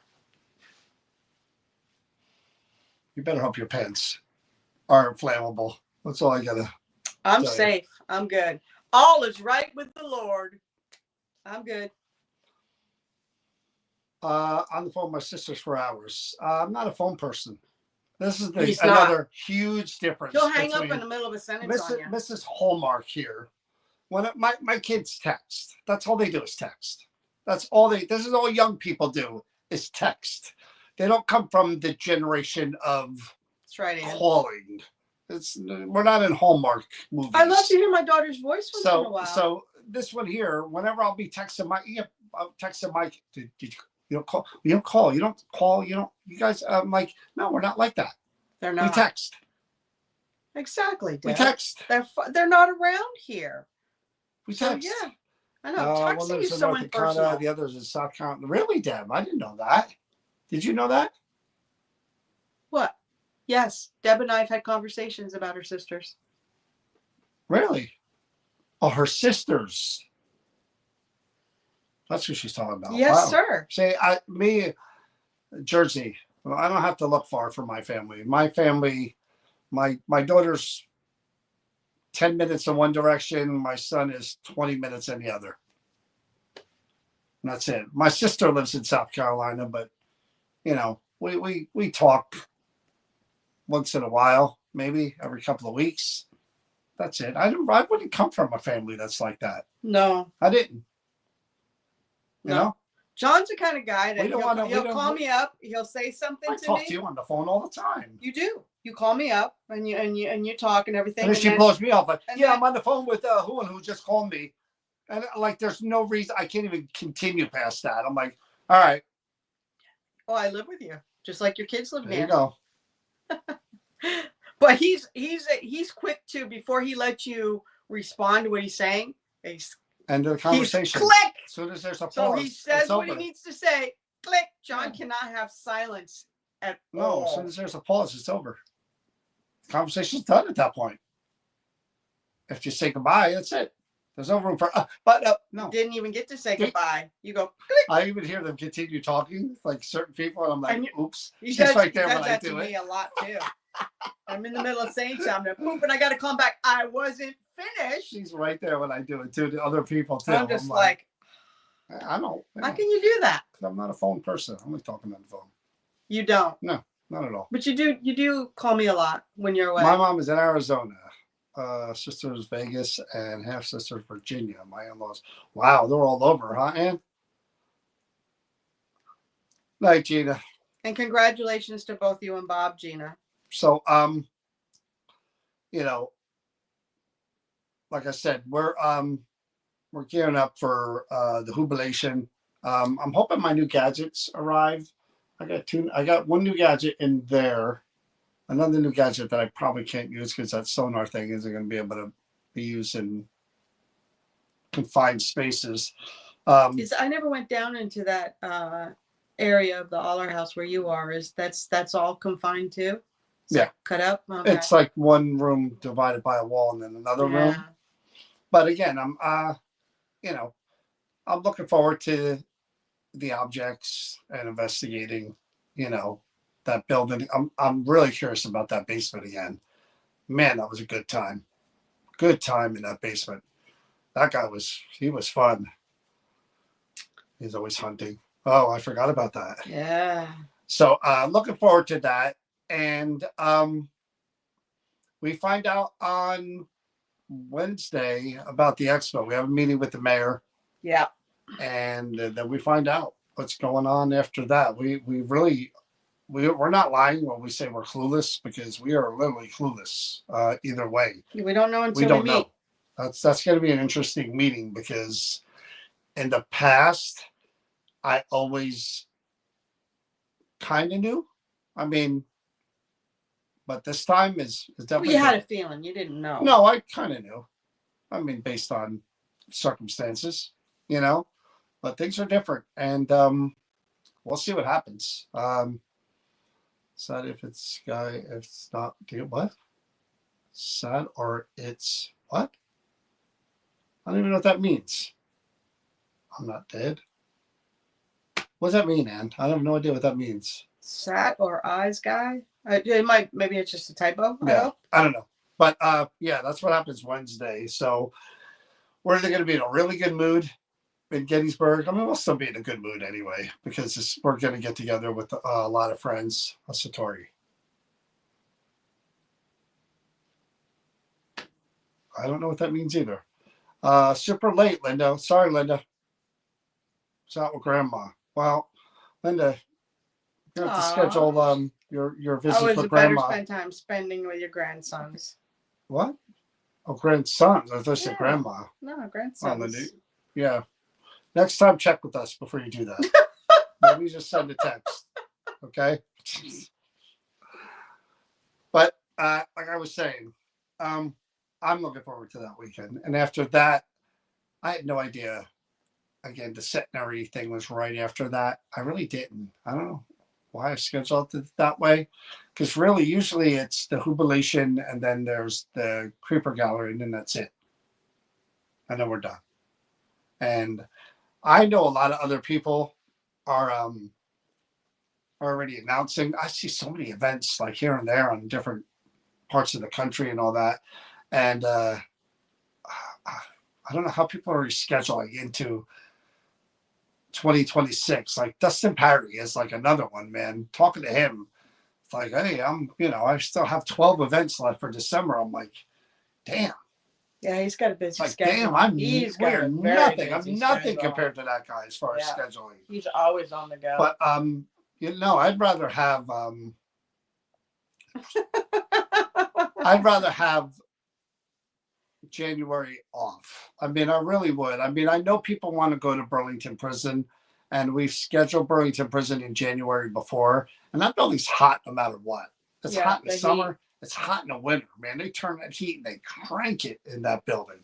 S1: You better hope your pants aren't flammable. That's all I gotta.
S2: I'm safe. I'm good. All is right with the Lord. I'm good.
S1: On the phone with my sisters for hours. I'm not a phone person. This is
S2: another
S1: huge difference.
S2: He'll hang up in the middle of a sentence on you.
S1: Mrs. Hallmark here. When my kids text, that's all they do is text. That's all this is all young people do is text. They don't come from the generation of
S2: that's right, Ann.
S1: calling. We're not in Hallmark movies.
S2: I love to hear my daughter's voice once in a while.
S1: So this one here, whenever I'll be texting I'll text Mike. Did you don't call? You don't call. You don't call. You don't. You guys. I'm like, no, we're not like that.
S2: They're not.
S1: We text.
S2: Exactly. Deb.
S1: We text.
S2: They're not around here.
S1: We text.
S2: So, yeah. I know. Texting is so impersonal.
S1: The others in South Carolina. Really, Deb? I didn't know that. Did you know that?
S2: What? Yes. Deb and I have had conversations about her sisters.
S1: Really? Oh, her sisters. That's who she's talking about.
S2: Yes, sir.
S1: See, Jersey. Well, I don't have to look far for my family. My family, my daughter's 10 minutes in one direction. My son is 20 minutes in the other. And that's it. My sister lives in South Carolina, but we talk once in a while, maybe every couple of weeks. That's it. I wouldn't come from a family that's like that.
S2: No,
S1: I didn't. You know?
S2: John's the kind of guy that he'll call me up. He'll say something to me.
S1: I talk to you on the phone all the time.
S2: You do. You call me up and you talk and everything.
S1: And then she blows me off. But I'm on the phone with who and who just called me. And like, there's no reason. I can't even continue past that. I'm like, all right.
S2: Oh, I live with you. Just like your kids live here.
S1: There you go.
S2: But he's quick to, before he lets you respond to what he's saying,
S1: end of the conversation.
S2: Click.
S1: As soon as there's a pause,
S2: so he says what he needs to say. Click. John cannot have silence at all.
S1: No, as soon as there's a pause, it's over. The conversation's done at that point. If you say goodbye, that's it. There's no room for. No.
S2: Didn't even get to say goodbye. You go. Click.
S1: I even hear them continue talking, like certain people, and I'm like, oops.
S2: She's
S1: right there when I do it.
S2: He does that to me a lot too. I'm in the middle of saying something, poop, and I got to come back. I wasn't finished.
S1: She's right there when I do it too. To other people too.
S2: I'm just like,
S1: I don't.
S2: How can you do that?
S1: I'm not a phone person. I'm only talking on the phone.
S2: You don't.
S1: No, not at all.
S2: But you do. You do call me a lot when you're away.
S1: My mom is in Arizona. Sister's Vegas and half sister's Virginia. My in-laws. Wow, they're all over, huh, Ann? Night, Gina.
S2: And congratulations to both you and Bob, Gina.
S1: So, like I said, we're gearing up for the jubilation. I'm hoping my new gadgets arrive. I got one new gadget in there. Another new gadget that I probably can't use because that sonar thing isn't going to be able to be used in confined spaces.
S2: I never went down into that area of the Aller House where you are. That's all confined too?
S1: Yeah.
S2: Cut up? Okay.
S1: It's like one room divided by a wall and then another room. But again, you know, I'm looking forward to the objects and investigating, that building. I'm really curious about that basement again. Man, that was a good time. Good time in that basement. That guy he was fun. He's always hunting. Oh, I forgot about that.
S2: Yeah.
S1: So looking forward to that. And we find out on Wednesday about the expo. We have a meeting with the mayor.
S2: Yeah.
S1: And then we find out what's going on after that. We're not lying when we say we're clueless, because we are literally clueless either way.
S2: We don't know until
S1: we don't
S2: meet.
S1: know. That's going to be an interesting meeting, because in the past, I always kind of knew. I mean, but this time is definitely.
S2: You had a feeling. You didn't know.
S1: No, I kind of knew. I mean, based on circumstances, but things are different, and we'll see what happens. Sad if it's guy, if it's not, what? Sad or it's what? I don't even know what that means. I'm not dead. What does that mean, Ann? I have no idea what that means.
S2: Sat or eyes guy? Maybe it's just a typo.
S1: I don't know. But yeah, that's what happens Wednesday. So we're either going to be in a really good mood in Gettysburg. I mean, we'll still be in a good mood anyway, because we're going to get together with a lot of friends. Satori. I don't know what that means either. Super late, Linda. Sorry, Linda. It's out with Grandma. Well, Linda, you have to schedule your visit with Grandma.
S2: Better spend time spending with your grandsons.
S1: What? Oh, grandsons. I thought you said Grandma.
S2: No, grandsons.
S1: Oh, Linda. Yeah. Next time, check with us before you do that. Maybe just send a text. Okay? But like I was saying, I'm looking forward to that weekend. And after that, I had no idea. Again, the centenary thing was right after that. I really didn't. I don't know why I scheduled it that way. Because really, usually it's the jubilation, and then there's the creeper gallery, and then that's it. And then we're done. And I know a lot of other people are already announcing. I see so many events like here and there on different parts of the country and all that. And I don't know how people are rescheduling into 2026. Like Dustin Parry is like another one, man. Talking to him, it's like, hey, I still have 12 events left for December. I'm like, damn.
S2: Yeah, he's got a busy schedule.
S1: Damn, I'm nothing. I'm nothing compared to that guy as far as scheduling.
S2: He's always on the go.
S1: But I'd rather have January off. I mean, I really would. I mean, I know people want to go to Burlington Prison, and we've scheduled Burlington Prison in January before, and that building's hot no matter what. It's hot in the summer. It's hot in the winter, man. They turn that heat and they crank it in that building.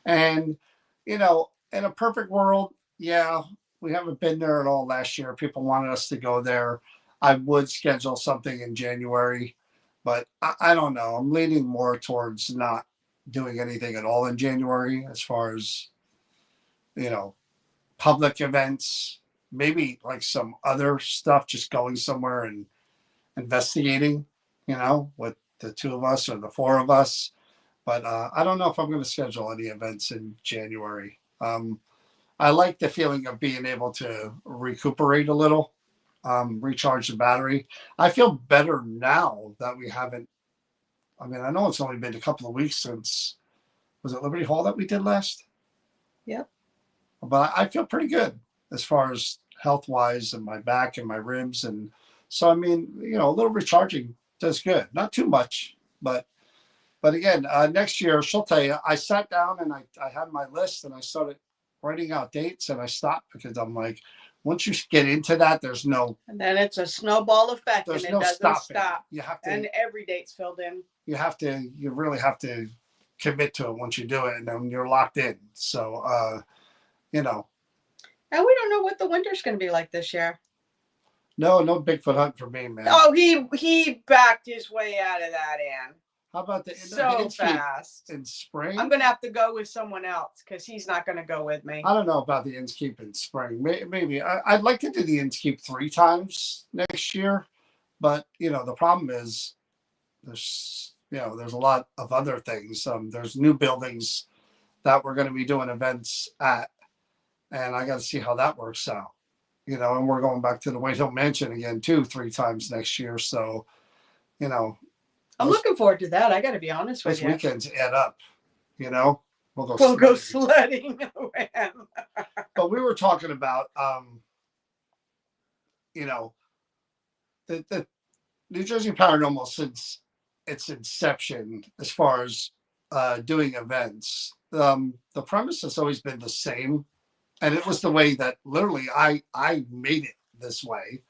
S1: And, in a perfect world, yeah, we haven't been there at all last year. People wanted us to go there. I would schedule something in January, but I don't know. I'm leaning more towards not doing anything at all in January as far as, public events, maybe like some other stuff, just going somewhere and investigating, with the two of us or the four of us. But I don't know if I'm going to schedule any events in January. I like the feeling of being able to recuperate a little, recharge the battery. I feel better now that we haven't. I mean, I know it's only been a couple of weeks since, was it Liberty Hall that we did last?
S2: Yep.
S1: But I feel pretty good as far as health-wise and my back and my ribs. And so, I mean, a little recharging does good. Not too much, but again, next year, she'll tell you, I sat down and I had my list and I started writing out dates, and I stopped because I'm like, once you get into that, there's no.
S2: And then it's a snowball effect, and it doesn't stop.
S1: You have to.
S2: And every date's filled in.
S1: You really have to commit to it once you do it, and then you're locked in. So, you know,
S2: And we don't know what the winter's going to be like this year.
S1: no Bigfoot hunt for me, man.
S2: Oh, he backed his way out of that, Ann.
S1: How about the
S2: So fast
S1: in spring?
S2: I'm going to have to go with someone else because he's not going to go with me.
S1: I don't know about the Innskeep in spring. Maybe I'd like to do the Innskeep 3 times next year, but the problem is there's a lot of other things. There's new buildings that we're going to be doing events at, and I got to see how that works out. And we're going back to the White Hill Mansion again too 3 times next year. So,
S2: I'm looking forward to that. I got to be honest with
S1: those
S2: you.
S1: weekends add up. We'll
S2: go sledding.
S1: But we were talking about, the New Jersey Paranormal since its inception, as far as doing events, the premise has always been the same, and it was the way that literally I made it this way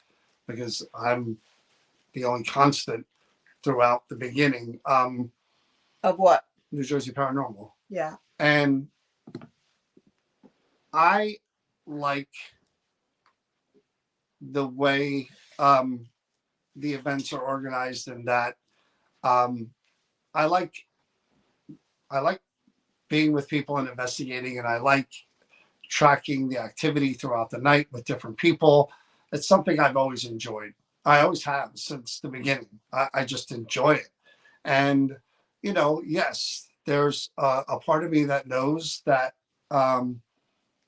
S1: because I'm the only constant throughout the beginning.
S2: Of what?
S1: New Jersey Paranormal.
S2: Yeah.
S1: And I like the way the events are organized, and that I like being with people and investigating, and I like tracking the activity throughout the night with different people. It's something I've always enjoyed. I always have since the beginning. I just enjoy it. And, yes, there's a part of me that knows that, the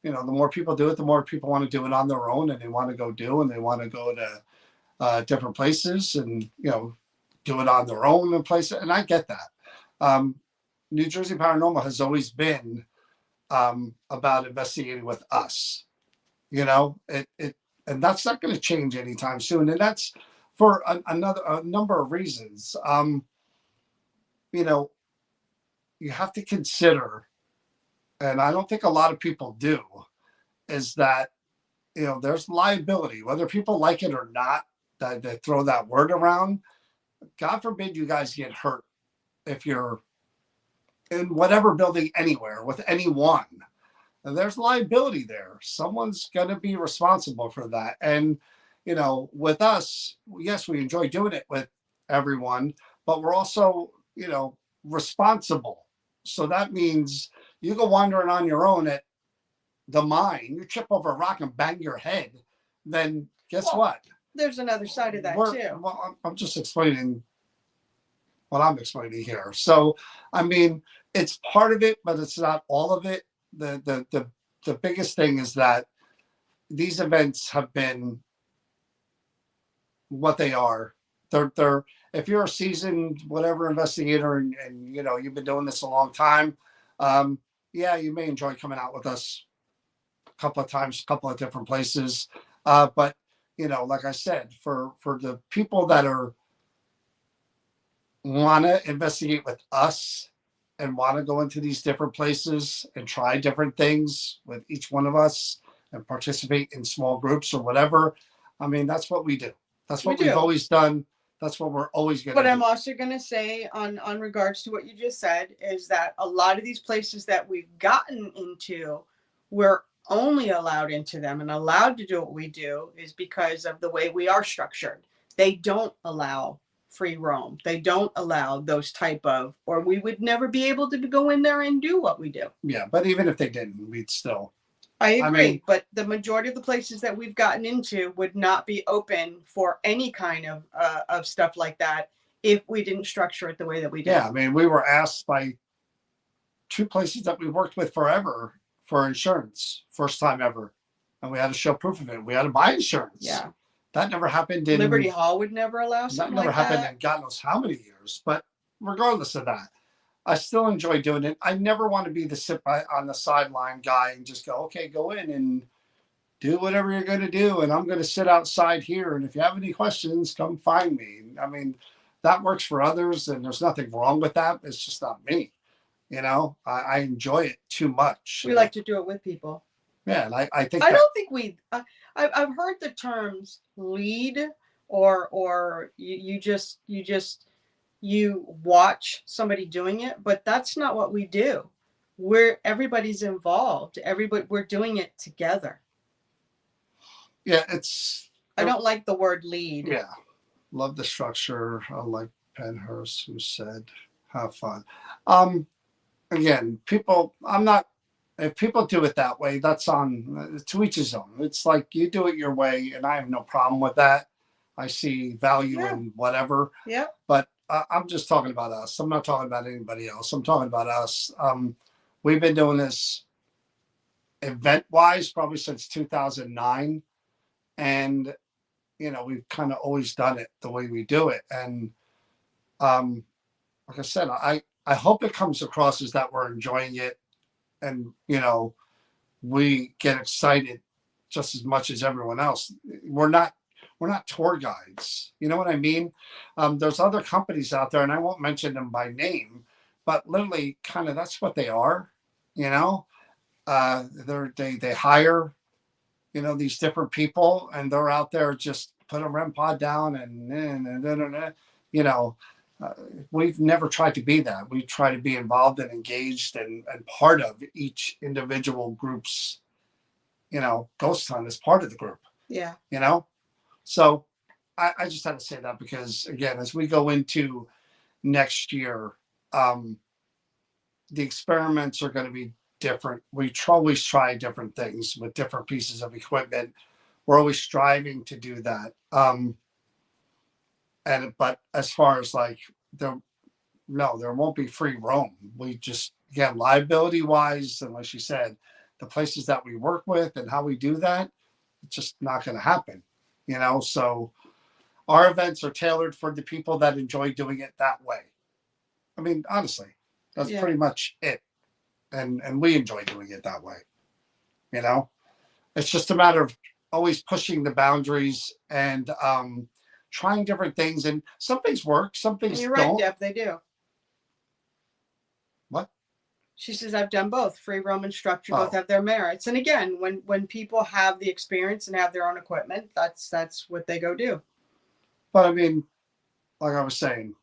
S1: more people do it, the more people want to do it on their own, and they want to go do, and they want to go to different places and, do it on their own in places. And I get that. New Jersey Paranormal has always been about investigating with us. And that's not going to change anytime soon. And that's for a number of reasons. You have to consider, and I don't think a lot of people do, is that, there's liability, whether people like it or not, that they throw that word around. God forbid you guys get hurt if you're in whatever building anywhere with anyone. And there's liability there. Someone's going to be responsible for that. And, with us, yes, we enjoy doing it with everyone, but we're also, responsible. So that means you go wandering on your own at the mine, you trip over a rock and bang your head, then guess what?
S2: There's another side of that too.
S1: Well, I'm just explaining what I'm explaining here. So, I mean, it's part of it, but it's not all of it. The biggest thing is that these events have been what they are. They're if you're a seasoned whatever investigator and you've been doing this a long time, yeah, you may enjoy coming out with us a couple of times, a couple of different places. But like I said, for the people that want to investigate with us and want to go into these different places and try different things with each one of us and participate in small groups or whatever, I mean, that's what we do. That's what we've always done. That's what we're always going to do.
S2: But I'm also going to say on regards to what you just said is that a lot of these places that we've gotten into, we're only allowed into them and allowed to do what we do is because of the way we are structured. They don't allow free roam. They don't allow those type of, or we would never be able to go in there and do what we do.
S1: Yeah, but even if they didn't, we'd still.
S2: I agree, but the majority of the places that we've gotten into would not be open for any kind of stuff like that if we didn't structure it the way that we did.
S1: Yeah, I mean, we were asked by 2 places that we worked with forever for insurance, first time ever, and we had to show proof of it. We had to buy insurance.
S2: Yeah,
S1: that never happened in
S2: Liberty Hall would never allow something like that.
S1: That never happened in God knows how many years. But regardless of that, I still enjoy doing it. I never want to be the sit on the sideline guy and just go, okay, go in and do whatever you're going to do. And I'm going to sit outside here. And if you have any questions, come find me. I mean, that works for others and there's nothing wrong with that. It's just not me. I enjoy it too much.
S2: We like to do it with people.
S1: Yeah. And I think
S2: don't think I've heard the terms lead or you just you watch somebody doing it, but that's not what we do. Everybody's involved. We're doing it together.
S1: Yeah,
S2: I don't like the word lead.
S1: yeah. Love the structure. I like Penhurst, who said, "Have fun." Again, people. I'm not. If people do it that way, that's on to each his own. It's like you do it your way, and I have no problem with that. I see value in whatever.
S2: Yeah.
S1: But I'm just talking about us. I'm not talking about anybody else. I'm talking about us. We've been doing this event wise probably since 2009, and we've kind of always done it the way we do it. And like I said, I hope it comes across as that we're enjoying it, and we get excited just as much as everyone else. We're not tour guides. You know what I mean? There's other companies out there, and I won't mention them by name, but literally, kind of that's what they are. You know, they hire these different people, and they're out there just put a REM pod down and you know. Uh, we've never tried to be that. We try to be involved and engaged and part of each individual group's ghost hunt as part of the group.
S2: Yeah.
S1: So I just had to say that because, again, as we go into next year, the experiments are going to be different. We always try different things with different pieces of equipment. We're always striving to do that. But as far as like there won't be free roam. We just, again, liability wise, and like you said, the places that we work with and how we do that, it's just not going to happen. So our events are tailored for the people that enjoy doing it that way. I mean, honestly, that's pretty much it. And we enjoy doing it that way. It's just a matter of always pushing the boundaries and trying different things. And some things work, some things
S2: You're
S1: don't.
S2: right, Deb, they do.
S1: What?
S2: She says, I've done both. Free roam and structure both have their merits. And again, when people have the experience and have their own equipment, that's what they go do.
S1: But I mean, like I was saying,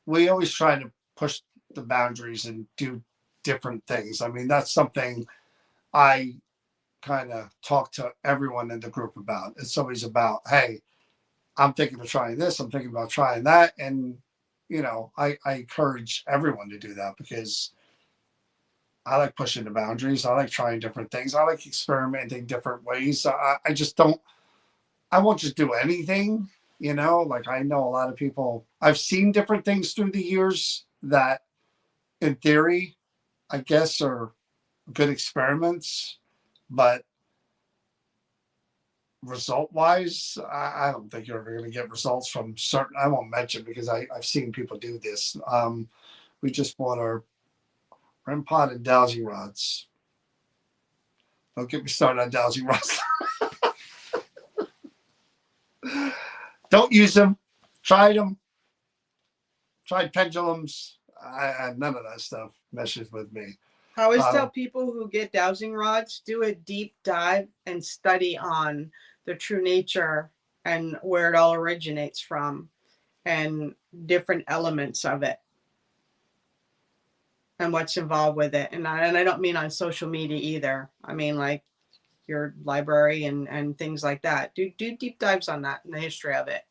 S1: we always try to push the boundaries and do different things. I mean, that's something I kind of talk to everyone in the group about. It's always about, hey, I'm thinking of trying this, I'm thinking about trying that. And, I encourage everyone to do that because I like pushing the boundaries. I like trying different things. I like experimenting different ways. I just don't, I won't just do anything, like I know a lot of people, I've seen different things through the years that in theory, I guess are good experiments, but result wise, I don't think you're ever going to get results from certain, I won't mention because I've seen people do this. We just bought our REM pod and dowsing rods. Don't get me started on dowsing rods. Don't use them. Tried them. Tried pendulums. None of that stuff meshes with me.
S2: I always tell people who get dowsing rods, do a deep dive and study on the true nature and where it all originates from and different elements of it and what's involved with it. And I don't mean on social media either. I mean like your library and things like that. Do deep dives on that and the history of it.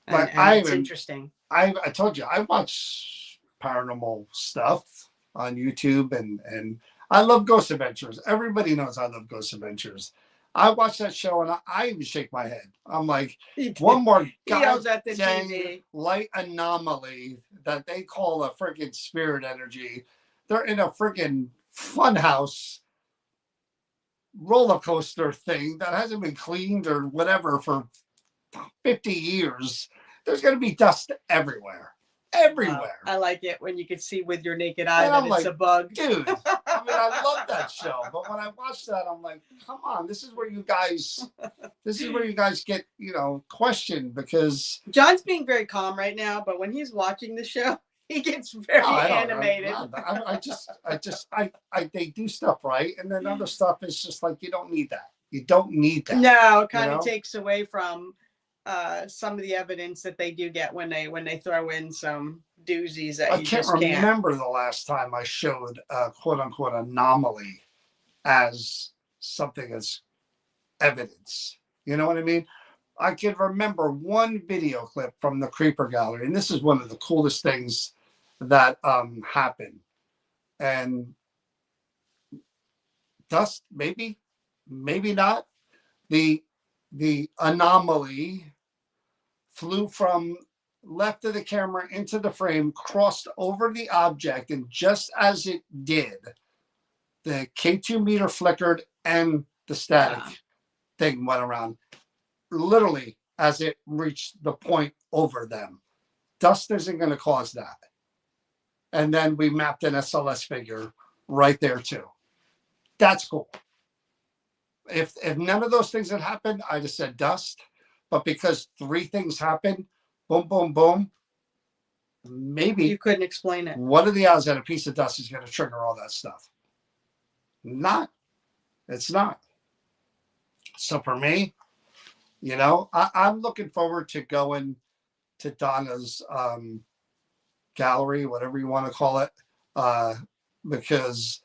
S2: And it's interesting.
S1: I told you, I watch paranormal stuff on YouTube and I love Ghost Adventures. Everybody knows I love Ghost Adventures. I watch that show and I even shake my head. I'm like, one more goddamn light anomaly that they call a freaking spirit energy. They're in a freaking funhouse roller coaster thing that hasn't been cleaned or whatever for 50 years. There's going to be dust everywhere. Everywhere.
S2: I like it when you can see with your naked eye that it's a bug.
S1: Dude, I mean, I love that show. But when I watch that, I'm like, come on, this is where you guys get, questioned because
S2: John's being very calm right now, but when he's watching the show, he gets very animated.
S1: They do stuff right. And then other stuff is just like, you don't need that. You don't need that.
S2: No, it kind of takes away from some of the evidence that they do get when they throw in some doozies that
S1: I
S2: you
S1: can't
S2: just can't.
S1: remember the last time I showed a quote unquote anomaly as something as evidence. You know what I mean? I can remember one video clip from the Creeper Gallery, and this is one of the coolest things that happened. And dust, maybe, maybe not. The anomaly flew from left of the camera into the frame, crossed over the object, and just as it did, the K2 meter flickered and the static thing went around. Literally, as it reached the point over them. Dust isn't going to cause that. And then we mapped an SLS figure right there too. That's cool. If none of those things had happened, I'd have said dust. But because 3 things happened, boom, boom, boom, maybe
S2: You couldn't explain it.
S1: what are the odds that a piece of dust is going to trigger all that stuff? Not. It's not. So for me, I'm looking forward to going to Donna's gallery, whatever you want to call it, because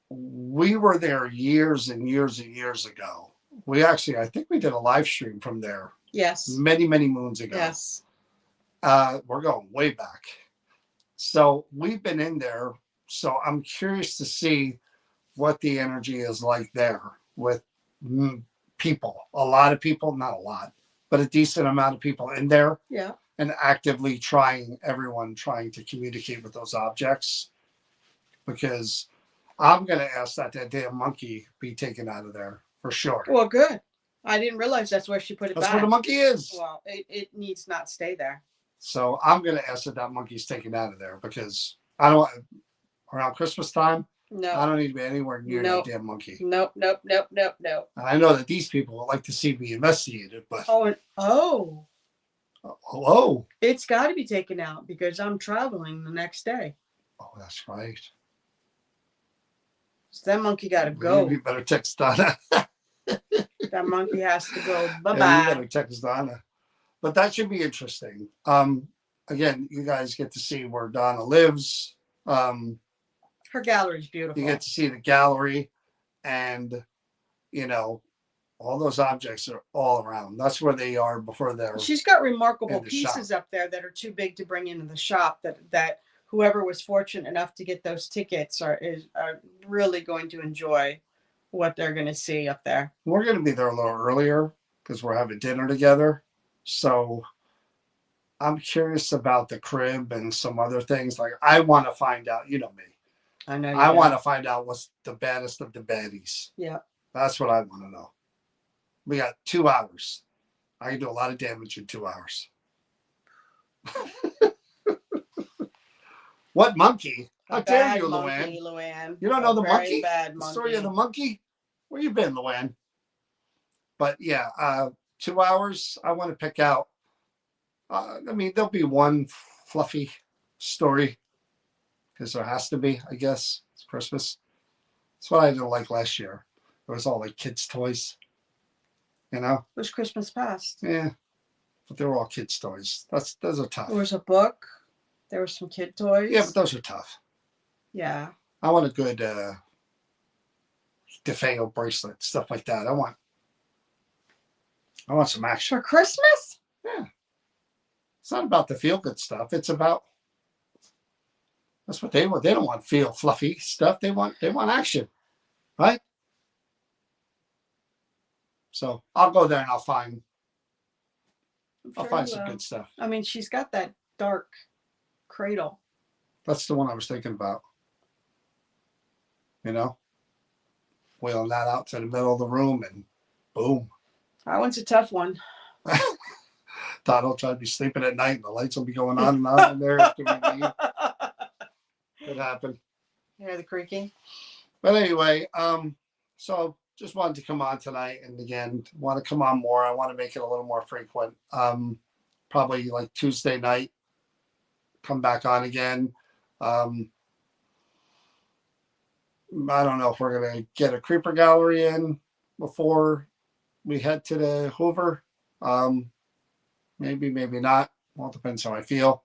S1: we were there years and years and years ago. I think we did a live stream from there.
S2: Yes.
S1: Many, many moons ago.
S2: Yes.
S1: We're going way back. So we've been in there. So I'm curious to see what the energy is like there with people. A lot of people, not a lot, but a decent amount of people in there.
S2: Yeah.
S1: And actively everyone trying to communicate with those objects. Because I'm going to ask that damn monkey be taken out of there for sure.
S2: Well, good. I didn't realize that's where she put it
S1: That's
S2: back.
S1: where the monkey is.
S2: Well, it needs not stay there.
S1: So I'm going to ask that monkey's taken out of there because I don't want, around Christmas time,
S2: No.
S1: I don't need to be anywhere near
S2: Nope.
S1: that damn monkey.
S2: Nope.
S1: And I know that these people would like to see me investigated, but.
S2: Oh.
S1: Hello.
S2: It's got to be taken out because I'm traveling the next day.
S1: Oh, that's right.
S2: So that monkey got to go.
S1: You better text Donna.
S2: That monkey has to go. Bye-bye.
S1: Yeah, you better text Donna. But that should be interesting. Again, you guys get to see where Donna lives.
S2: Her gallery's beautiful.
S1: You get to see the gallery, and all those objects are all around. That's where they are before they're.
S2: She's got remarkable
S1: pieces
S2: up there that are too big to bring into the shop. That whoever was fortunate enough to get those tickets are really going to enjoy what they're going to see up there.
S1: We're going to be there a little earlier because we're having dinner together. So I'm curious about the crib and some other things. Like I want to find out. You know me.
S2: I know.
S1: I want to find out what's the baddest of the baddies.
S2: Yeah. That's
S1: what I want to know. We got 2 hours. I can do a lot of damage in 2 hours. What monkey? How dare you, Luann? You don't know the monkey?
S2: Bad monkey.
S1: The story of the monkey? Where you been, Luann? But yeah, 2 hours. I want to pick out. There'll be one fluffy story because there has to be. I guess it's Christmas. That's what I didn't like last year. It was all like kids' toys. It
S2: was Christmas past.
S1: Yeah, but they were all kids' toys. Those are tough.
S2: There was a book. There were some kid toys.
S1: Yeah, but those are tough.
S2: Yeah.
S1: I want a good DeFeo bracelet, stuff like that. I want some action
S2: for Christmas.
S1: Yeah, it's not about the feel good stuff. It's about that's what they want. They don't want feel fluffy stuff. They want action, right? So I'll go there and I'll find some good stuff.
S2: She's got that dark cradle.
S1: That's the one I was thinking about. Wheeling that out to the middle of the room and boom.
S2: That one's a tough one.
S1: Todd will try to be sleeping at night and the lights will be going on and on in there after we leave. Could happen.
S2: You hear the creaking?
S1: But anyway, so just wanted to come on tonight, and again, want to come on more. I want to make it a little more frequent. Probably like Tuesday night, come back on again. I don't know if we're gonna get a creeper gallery in before we head to the Hoover. Maybe, maybe not. Well, it depends how I feel.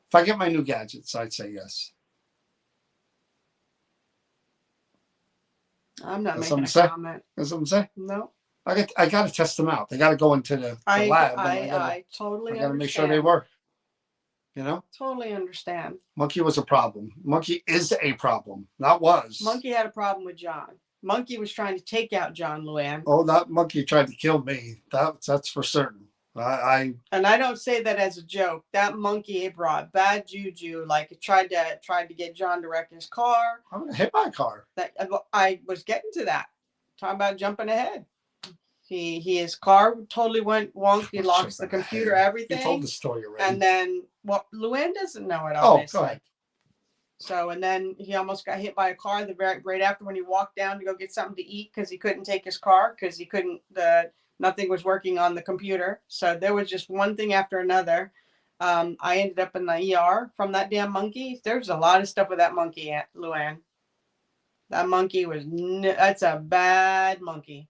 S1: If I get my new gadgets, I'd say yes.
S2: I'm not
S1: That's
S2: making
S1: something to
S2: a
S1: say?
S2: comment.
S1: That's something to say?
S2: No,
S1: I got to test them out. They got to go into the lab, and
S2: I
S1: I
S2: totally
S1: got to make sure they
S2: understand.
S1: work. You know,
S2: Totally understand.
S1: Monkey was a problem. Monkey is a problem, not was.
S2: Monkey had a problem with John. Monkey was trying to take out John Luann.
S1: Oh, that monkey tried to kill me. That's for certain.
S2: And I don't say that as a joke. That monkey brought bad juju. Like it tried to get John to wreck his car.
S1: I'm gonna hit my car.
S2: That I was getting to that. Talking about jumping ahead. His car totally went wonk. He lost the computer, everything.
S1: You told the story already.
S2: And then, well, Luann doesn't know it,
S1: Oh,
S2: obviously.
S1: go ahead.
S2: So, and then he almost got hit by a car right after when he walked down to go get something to eat because he couldn't take his car because he couldn't, nothing was working on the computer. So there was just one thing after another. I ended up in the ER from that damn monkey. There's a lot of stuff with that monkey, Luann. That monkey that's a bad monkey.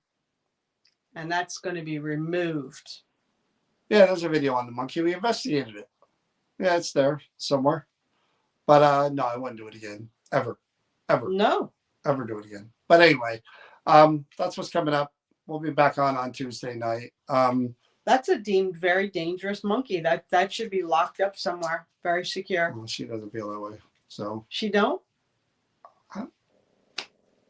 S2: And that's going to be removed.
S1: Yeah, there's a video on the monkey. We investigated it. Yeah, it's there somewhere. But no, I wouldn't do it again. Ever.
S2: No.
S1: Ever do it again. But anyway, that's what's coming up. We'll be back on Tuesday night.
S2: That's a deemed very dangerous monkey. That should be locked up somewhere. Very secure.
S1: Well, she doesn't feel that way. So
S2: she don't?
S1: Huh?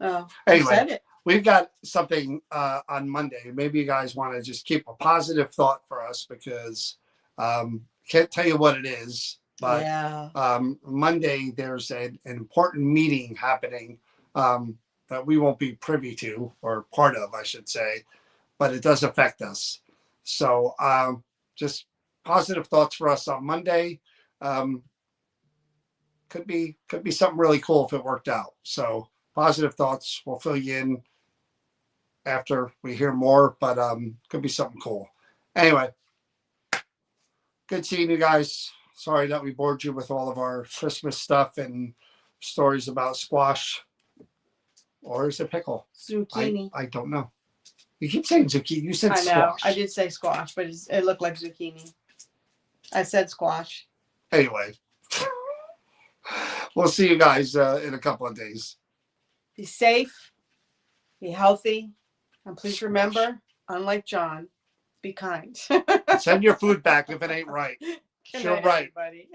S2: Oh.
S1: Anyway.
S2: Said it.
S1: We've got something on Monday. Maybe you guys want to just keep a positive thought for us because can't tell you what it is, but
S2: yeah.
S1: Monday there's an important meeting happening that we won't be privy to or part of, I should say, but it does affect us. So just positive thoughts for us on Monday. Could be something really cool if it worked out. So positive thoughts. We'll fill you in after we hear more, but could be something cool. Anyway, good seeing you guys. Sorry that we bored you with all of our Christmas stuff and stories about squash. Or is it pickle?
S2: Zucchini.
S1: I don't know. You keep saying zucchini. You said
S2: I know.
S1: squash.
S2: I did say squash, but it looked like zucchini. I said squash.
S1: Anyway, we'll see you guys in a couple of days.
S2: Be safe. Be healthy. And please remember, unlike John, be kind.
S1: Send your food back if it ain't right. You're right.
S2: Everybody.